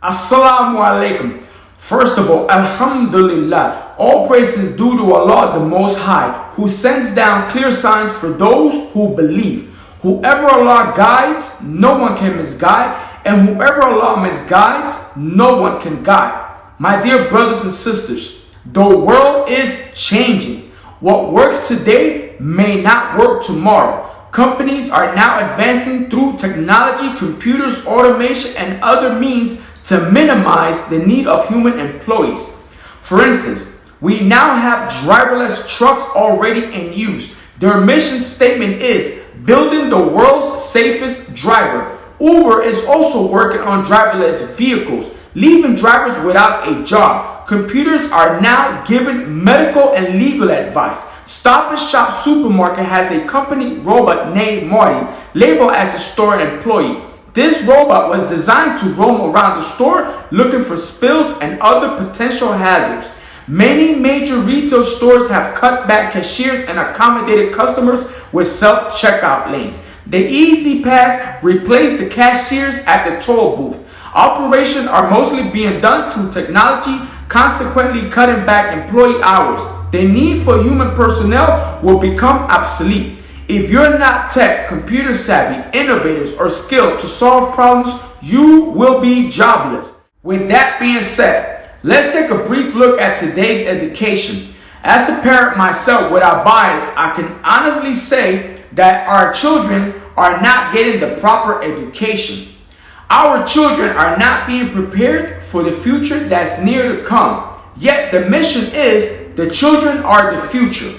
Assalamu Alaikum. First of all, Alhamdulillah, all praise is due to Allah the Most High, who sends down clear signs for those who believe. Whoever Allah guides, no one can misguide, and whoever Allah misguides, no one can guide. My dear brothers and sisters, the world is changing. What works today may not work tomorrow. Companies are now advancing through technology, computers, automation, and other means to minimize the need of human employees. For instance, we now have driverless trucks already in use. Their mission statement is building the world's safest driver. Uber is also working on driverless vehicles, leaving drivers without a job. Computers are now giving medical and legal advice. Stop and Shop Supermarket has a company robot named Marty, labeled as a store employee. This robot was designed to roam around the store looking for spills and other potential hazards. Many major retail stores have cut back cashiers and accommodated customers with self-checkout lanes. The Easy Pass replaced the cashiers at the toll booth. Operations are mostly being done through technology, consequently cutting back employee hours. The need for human personnel will become obsolete. If you're not tech, computer savvy, innovators, or skilled to solve problems, you will be jobless. With that being said, let's take a brief look at today's education. As a parent myself, without bias, I can honestly say that our children are not getting the proper education. Our children are not being prepared for the future that's near to come. Yet the mission is the children are the future.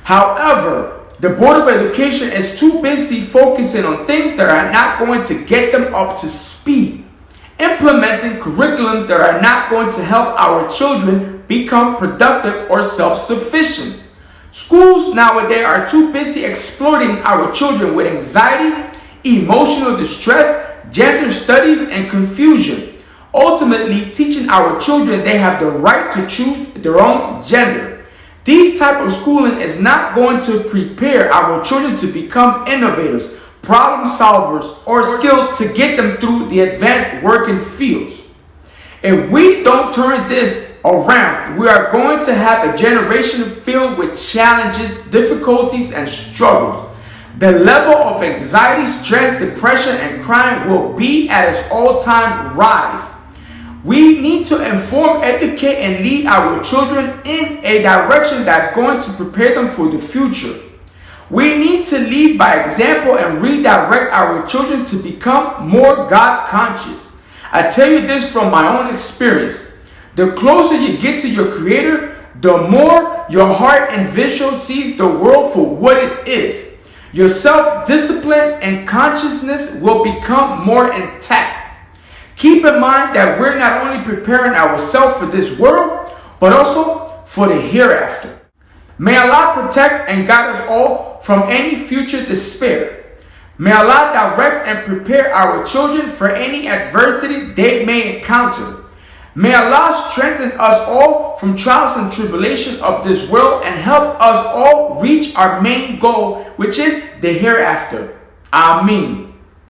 However, the Board of Education is too busy focusing on things that are not going to get them up to speed, implementing curriculums that are not going to help our children become productive or self-sufficient. Schools nowadays are too busy exploiting our children with anxiety, emotional distress, gender studies, and confusion, ultimately teaching our children they have the right to choose their own gender. These type of schooling is not going to prepare our children to become innovators, problem solvers, or skilled to get them through the advanced working fields. If we don't turn this around, we are going to have a generation filled with challenges, difficulties, and struggles. The level of anxiety, stress, depression, and crime will be at its all-time rise. We need to inform, educate, and lead our children in a direction that's going to prepare them for the future. We need to lead by example and redirect our children to become more God conscious. I tell you this from my own experience. The closer you get to your Creator, the more your heart and visual sees the world for what it is. Your self-discipline and consciousness will become more intact. Keep in mind that we're not only preparing ourselves for this world, but also for the hereafter. May Allah protect and guide us all from any future despair. May Allah direct and prepare our children for any adversity they may encounter. May Allah strengthen us all from trials and tribulation of this world and help us all reach our main goal, which is the hereafter. Ameen.